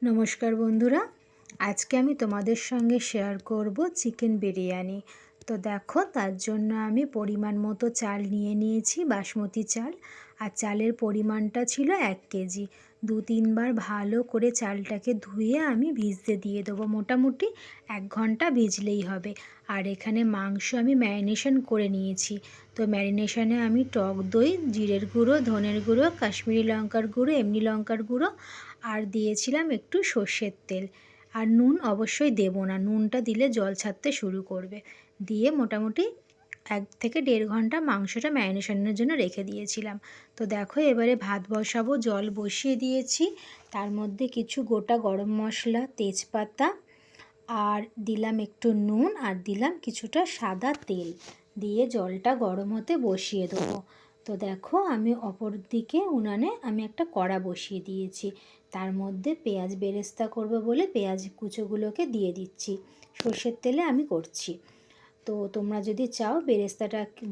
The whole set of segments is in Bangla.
নমস্কার বন্ধুরা, আজকে আমি তোমাদের সঙ্গে শেয়ার করব চিকেন বিরিয়ানি। তো দেখো, তার জন্য আমি পরিমাণ মতো চাল নিয়ে নিয়েছি, বাসমতি চাল। আর চালের পরিমাণটা ছিল 1 কেজি। 2-3 বার ভালো করে চালটাকে ধুয়ে আমি ভিজতে দিয়ে দেবো, মোটামুটি 1 ঘন্টা ভিজলেই হবে। আর এখানে মাংস আমি ম্যারিনেশন করে নিয়েছি। তো ম্যারিনেশনে আমি টক দই, জিরের গুঁড়ো, ধনের গুঁড়ো, কাশ্মীরি লঙ্কার গুঁড়ো, এমনি লঙ্কার গুঁড়ো আর দিয়েছিলাম একটু সর্ষের তেল। আর নুন অবশ্যই দেবো না, নুনটা দিলে জল ছাড়তে শুরু করবে। দিয়ে মোটামুটি 1 থেকে 1.5 ঘন্টা মাংসটা ম্যারিনেশনের জন্য রেখে দিয়েছিলাম। তো দেখো, এবারে ভাত বসাবো, জল বসিয়ে দিয়েছি। তার মধ্যে কিছু গোটা গরম মশলা, তেজপাতা আর দিলাম একটু নুন আর দিলাম কিছুটা সাদা তেল দিয়ে জলটা গরম হতে বসিয়ে দেবো। তো দেখো, আমি অপর দিকে উনানে আমি একটা কড়া বসিয়ে দিয়েছি। তার মধ্যে পেঁয়াজ বেরেস্তা করব বলে পেঁয়াজ কুচোগুলোকে দিয়ে দিচ্ছি। সর্ষের তেলে আমি করছি। তো তোমরা যদি চাও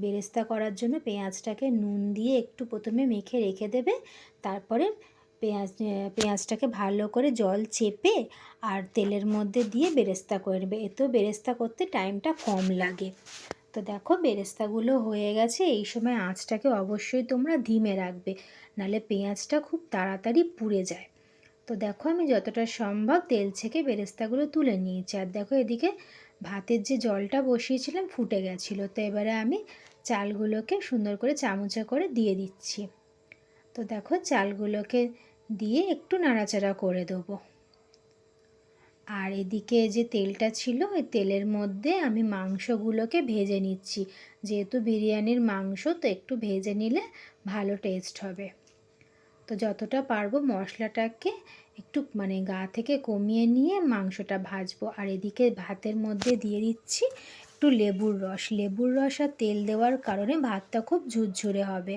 বেরেস্তা করার জন্য পেঁয়াজটাকে নুন দিয়ে একটু প্রথমে মেখে রেখে দেবে। তারপরে পেঁয়াজটাকে ভালো করে জল চেপে আর তেলের মধ্যে দিয়ে বেরেস্তা করে নেবে। এতেও বেরেস্তা করতে টাইমটা কম লাগে। তো দেখো, বেরেস্তাগুলো হয়ে গেছে। এই সময় আঁচটাকে অবশ্যই তোমরা ধিমে রাখবে, নাহলে পেঁয়াজটা খুব তাড়াতাড়ি পুড়ে যায়। তো দেখো, আমি যতটা সম্ভব তেল ছেঁকে বেরেস্তাগুলো তুলে নিয়েছি। আর দেখো, এদিকে ভাতের যে জলটা বসিয়েছিলাম ফুটে গেছিলো। তো এবারে আমি চালগুলোকে সুন্দর করে চামচে করে দিয়ে দিচ্ছি। তো দেখো, চালগুলোকে দিয়ে একটু নাড়াচাড়া করে দেবো। আর এদিকে যে তেলটা ছিল, ওই তেলের মধ্যে আমি মাংসগুলোকে ভেজে নিচ্ছি। যেহেতু বিরিয়ানির মাংস, তো একটু ভেজে নিলে ভালো টেস্ট হবে। তো যতটা পারবো মশলাটাকে একটু গা থেকে কমিয়ে নিয়ে মাংসটা ভাজবো। আর এদিকে ভাতের মধ্যে দিয়ে দিচ্ছি একটু লেবুর রস আর তেল দেওয়ার কারণে ভাতটা খুব ঝুরঝুরে হবে।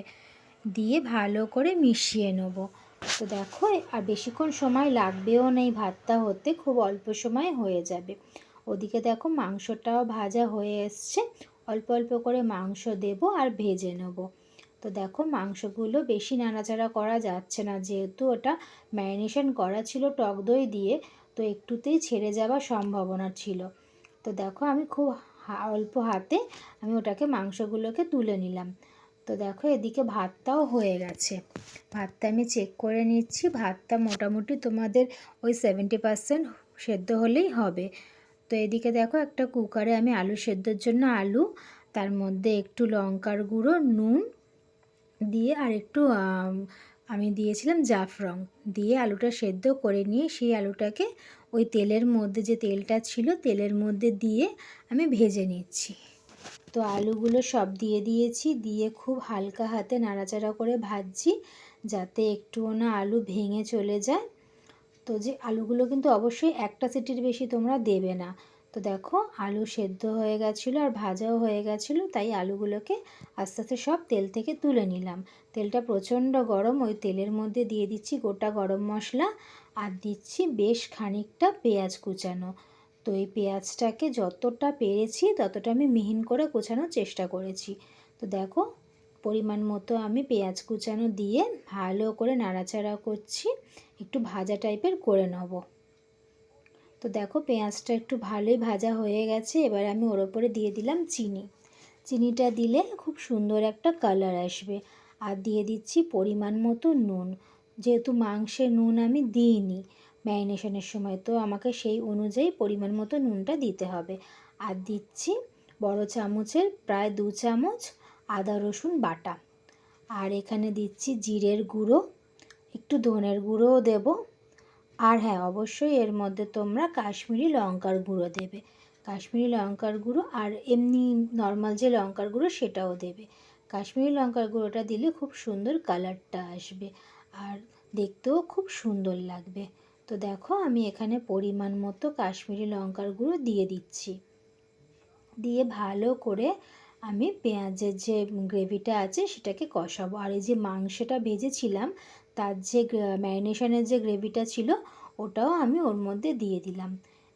দিয়ে ভালো করে মিশিয়ে নেব। তো দেখো, আর বেশিক্ষণ সময় লাগবেও না, এই ভাতটা হতে খুব অল্প সময় হয়ে যাবে। ওদিকে দেখো, মাংসটাও ভাজা হয়ে এসছে। অল্প অল্প করে মাংস দেব আর ভেজে নেব। তো দেখো, মাংসগুলো বেশি নাড়াচাড়া করা যাচ্ছে না, যেহেতু ওটা ম্যারিনেশন করা ছিল টক দই দিয়ে। তো একটুতেই ছেড়ে যাওয়ার সম্ভাবনা ছিল। তো দেখো, আমি খুব অল্প হাতে আমি ওটাকে মাংসগুলোকে তুলে নিলাম। তো দেখো, এদিকে ভাতটাও হয়ে গেছে। ভাতটা আমি চেক করে নিচ্ছি। ভাতটা মোটামুটি তোমাদের ওই 70% সেদ্ধ হলেই হবে। তো এদিকে দেখো, একটা কুকারে আমি আলু সেদ্ধর জন্য আলু, তার মধ্যে একটু লঙ্কার গুঁড়ো, নুন দিয়ে আর একটু আমি দিয়েছিলাম জাফরং দিয়ে আলুটা সেদ্ধ করে নিয়ে সেই আলুটাকে ওই তেলের মধ্যে, যে তেলটা ছিল তেলের মধ্যে দিয়ে আমি ভেজে নিচ্ছি। তো আলুগুলো সব দিয়ে দিয়েছি, দিয়ে খুব হালকা হাতে নাড়াচাড়া করে ভাজছি, যাতে একটুও না আলু ভেঙে চলে যায়। তো যে আলুগুলো কিন্তু অবশ্যই একটা সিটির বেশি তোমরা দেবে না। তো দেখো, আলু সেদ্ধ হয়ে গেছিলো আর ভাজাও হয়ে গেছিলো, তাই আলুগুলোকে আস্তে আস্তে সব তেল থেকে তুলে নিলাম। তেলটা প্রচণ্ড গরম, ওই তেলের মধ্যে দিয়ে দিচ্ছি গোটা গরম মশলা আর দিচ্ছি বেশ খানিকটা পেঁয়াজ কুচানো। তো এই পেঁয়াজটাকে যতটা পেরেছি ততটা আমি মিহিন করে কুচানোর চেষ্টা করেছি। তো দেখো, পরিমাণ মতো আমি পেঁয়াজ কুচানো দিয়ে ভালো করে নাড়াচাড়া করছি, একটু ভাজা টাইপের করে নেব। তো দেখো, পেঁয়াজটা একটু ভালোই ভাজা হয়ে গেছে। এবার আমি ওর ওপরে দিয়ে দিলাম চিনি। চিনিটা দিলে খুব সুন্দর একটা কালার আসবে। আর দিয়ে দিচ্ছি পরিমাণ মতো নুন। যেহেতু মাংসে নুন আমি দিইনি ম্যারিনেশনের সময়, তো আমাকে সেই অনুযায়ী পরিমাণ মতো নুনটা দিতে হবে। আর দিচ্ছি বড় চামচের প্রায় 2 চামচ আদা রসুন বাটা। আর এখানে দিচ্ছি জিরের গুঁড়ো, একটু ধনের গুঁড়োও দেব। আর হ্যাঁ, অবশ্যই এর মধ্যে তোমরা কাশ্মীরি লঙ্কার গুঁড়ো দেবে। কাশ্মীরি লঙ্কার গুঁড়ো আর এমনি নর্মাল যে লঙ্কার গুঁড়ো সেটাও দেবে। কাশ্মীরি লঙ্কার গুঁড়োটা দিলে খুব সুন্দর কালারটা আসবে আর দেখতেও খুব সুন্দর লাগবে। তো দেখো, আমি এখানে পরিমাণ মতো কাশ্মীরি লঙ্কার গুঁড়ো দিয়ে দিচ্ছি। দিয়ে ভালো করে আমি পেঁয়াজের যে গ্রেভিটা আছে সেটাকে কষাবো। আর এই যে মাংসটা ভেজেছিলাম তার যে ম্যারিনেশনের যে গ্রেভিটা ছিল ওটাও আমি ওর মধ্যে দিয়ে দিলাম।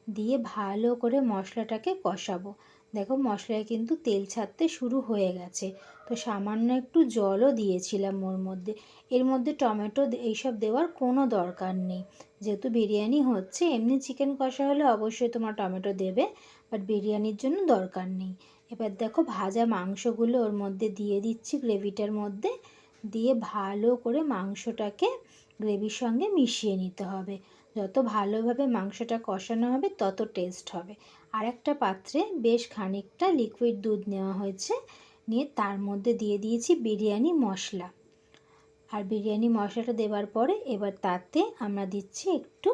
দিয়ে ভালো করে মশলাটাকে কষাবো। দেখো, মশলায় কিন্তু তেল ছাড়তে শুরু হয়ে গেছে। তো সামান্য একটু জলও দিয়েছিলাম ওর মধ্যে। এর মধ্যে টমেটো এইসব দেওয়ার কোনো দরকার নেই, যেহেতু বিরিয়ানি হচ্ছে, এমনি চিকেন কষা হলে অবশ্যই তোমরা টমেটো দেবে, বাট বিরিয়ানির জন্য দরকার নেই। এবার দেখো ভাজা মাংসগুলো ওর মধ্যে দিয়ে দিচ্ছি, গ্রেভিটার মধ্যে দিয়ে ভালো করে মাংসটাকে গ্রেভির সঙ্গে মিশিয়ে নিতে হবে। যত ভালোভাবে মাংসটা কষানো হবে তত টেস্ট হবে। আর একটা পাত্রে বেশ খানিকটা লিকুইড দুধ নেওয়া হয়েছে, নিয়ে তার মধ্যে দিয়ে দিয়েছি বিরিয়ানি মশলা। আর বিরিয়ানি মশলাটা দেওয়ার পরে এবার তাতে আমরা দিচ্ছি একটু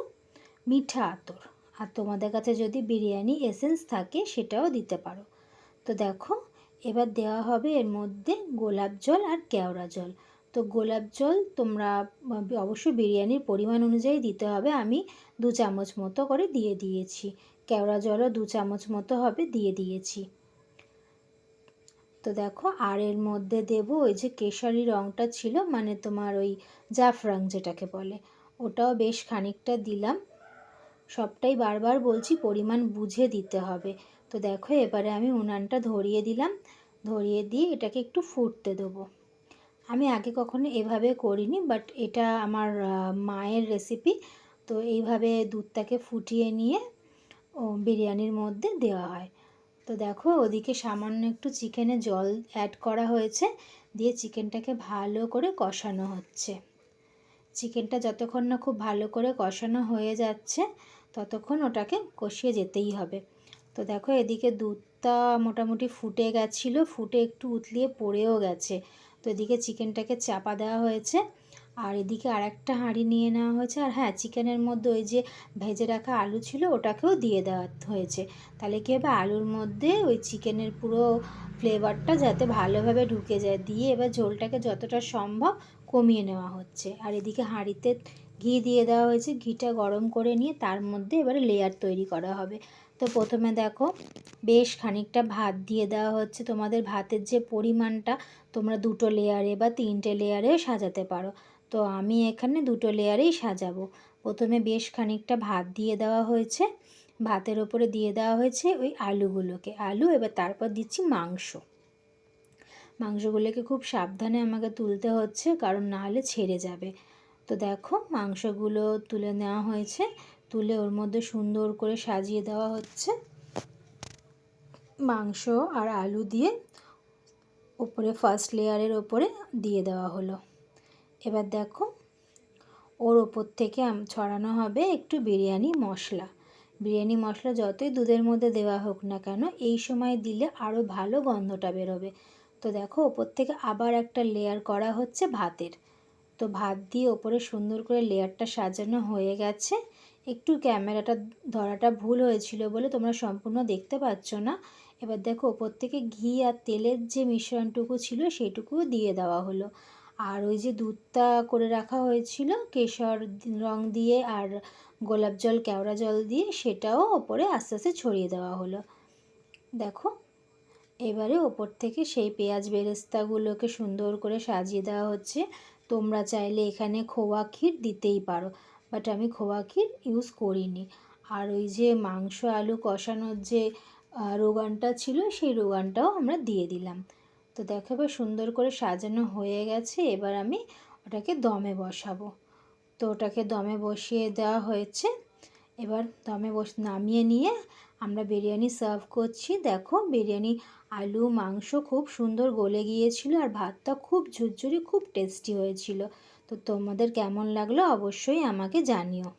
মিঠা আতর। আর তোমাদের কাছে যদি বিরিয়ানি এসেন্স থাকে সেটাও দিতে পারো। তো দেখো এবার দেওয়া হবে এর মধ্যে গোলাপ জল আর কেওড়া জল। তো গোলাপ জল তোমরা অবশ্যই বিরিয়ানির পরিমাণ অনুযায়ী দিতে হবে, আমি 2 চামচ মতো করে দিয়ে দিয়েছি। কেওড়া জলও 2 চামচ মতো হবে, দিয়ে দিয়েছি। তো দেখো আর এর মধ্যে দেব ওই যে কেশরি রঙটা ছিল, মানে তোমার ওই জাফরান যেটাকে বলে, ওটাও বেশ খানিকটা দিলাম। সবটাই বারবার বলছি পরিমাণ বুঝে দিতে হবে। তো দেখো এবারে আমি উনানটা ধরিয়ে দিলাম, ধরিয়ে দিয়ে এটাকে একটু ফুটতে দেবো। আমি আগে কখনো এভাবে করিনি, বাট এটা আমার মায়ের রেসিপি। তো এইভাবে দুধটাকে ফুটিয়ে নিয়ে বিরিয়ানির মধ্যে দেওয়া হয়। তো দেখো ওদিকে সামান্য একটু চিকেনে জল অ্যাড করা হয়েছে, দিয়ে চিকেনটাকে ভালো করে কষানো হচ্ছে। চিকেনটা যতক্ষণ না খুব ভালো করে কষানো হয়ে যাচ্ছে ততক্ষণ ওটাকে কষিয়ে যেতেই হবে। তো দেখো এদিকে দুধটা মোটামুটি ফুটে গেছিলো, ফুটে একটু উতলিয়ে পড়েও গেছে। তো এদিকে চিকেনটাকে চাপা দেওয়া হয়েছে, আর এদিকে আরেকটা হাঁড়ি নিয়ে নেওয়া হয়েছে। আর হ্যাঁ, চিকেনের মধ্যে ওই যে ভেজে রাখা আলু ছিল ওটাকেও দিয়ে দেওয়া হয়েছে। তাহলে কী হবে, আলুর মধ্যে ওই চিকেনের পুরো ফ্লেভারটা যাতে ভালোভাবে ঢুকে যায়। দিয়ে এবার ঝোলটাকে যতটা সম্ভব কমিয়ে নেওয়া হচ্ছে। আর এদিকে হাঁড়িতে ঘি দিয়ে দেওয়া হয়েছে, ঘিটা গরম করে নিয়ে তার মধ্যে এবারে লেয়ার তৈরি করা হবে। তো প্রথমে দেখো বেশ খানিকটা ভাত দিয়ে দেওয়া হচ্ছে। তোমাদের ভাতের যে পরিমাণটা তোমরা 2 লেয়ারে বা 3টে লেয়ারেও সাজাতে পারো। তো আমি এখানে 2 লেয়ারেই সাজাবো। প্রথমে বেশ খানিকটা ভাত দিয়ে দেওয়া হয়েছে, ভাতের ওপরে দিয়ে দেওয়া হয়েছে ওই আলুগুলোকে, আলু, এবার তারপর দিচ্ছি মাংস। মাংসগুলোকে খুব সাবধানে আমাকে তুলতে হচ্ছে, কারণ না হলে ছেড়ে যাবে। তো দেখো মাংসগুলো তুলে নেওয়া হয়েছে, তুলে ওর মধ্যে সুন্দর করে সাজিয়ে দেওয়া হচ্ছে। মাংস আর আলু দিয়ে ওপরে ফার্স্ট লেয়ারের ওপরে দিয়ে দেওয়া হলো। এবার দেখো ওর ওপর থেকে ছড়ানো হবে একটু বিরিয়ানি মশলা। বিরিয়ানি মশলা যতই দুধের মধ্যে দেওয়া হোক না কেন, এই সময় দিলে আরও ভালো গন্ধটা বেরোবে। তো দেখো ওপর থেকে আবার একটা লেয়ার করা হচ্ছে ভাতের। তো ভাত দিয়ে ওপরে সুন্দর করে লেয়ারটা সাজানো হয়ে গেছে। একটু ক্যামেরাটা ধরাটা ভুল হয়েছিল বলে তোমরা সম্পূর্ণ দেখতে পাচ্ছ না। এবার দেখো ওপর থেকে ঘি আর তেলের যে মিশ্রণটুকু ছিল সেইটুকুও দিয়ে দেওয়া হলো। আর ওই যে দুধটা করে রাখা হয়েছিল কেশর রং দিয়ে আর গোলাপ জল কেওড়া জল দিয়ে, সেটাও ওপরে আস্তে আস্তে ছড়িয়ে দেওয়া হলো। দেখো এবারে ওপর থেকে সেই পেঁয়াজ বেরেস্তাগুলোকে সুন্দর করে সাজিয়ে দেওয়া হচ্ছে। তোমরা চাইলে এখানে খোয়া ক্ষীর দিতেই পারো, বাট আমি খোয়া ক্ষীর ইউজ করিনি। আর ওই যে মাংস আলু কষানোর যে রোগানটা ছিল সেই রোগানটাও আমরা দিয়ে দিলাম। তো দেখো এবার সুন্দর করে সাজানো হয়ে গেছে। এবার আমি ওটাকে দমে বসাবো। তো ওটাকে দমে বসিয়ে দেওয়া হয়েছে। এবার দমে নামিয়ে নিয়ে আমরা বিরিয়ানি সার্ভ করছি। দেখো বিরিয়ানি আলু মাংস খুব সুন্দর গলে গিয়েছিল, আর ভাতটা খুব ঝুরঝুরে, খুব টেস্টি হয়েছিল। তো তোমাদের কেমন লাগলো অবশ্যই আমাকে জানিও।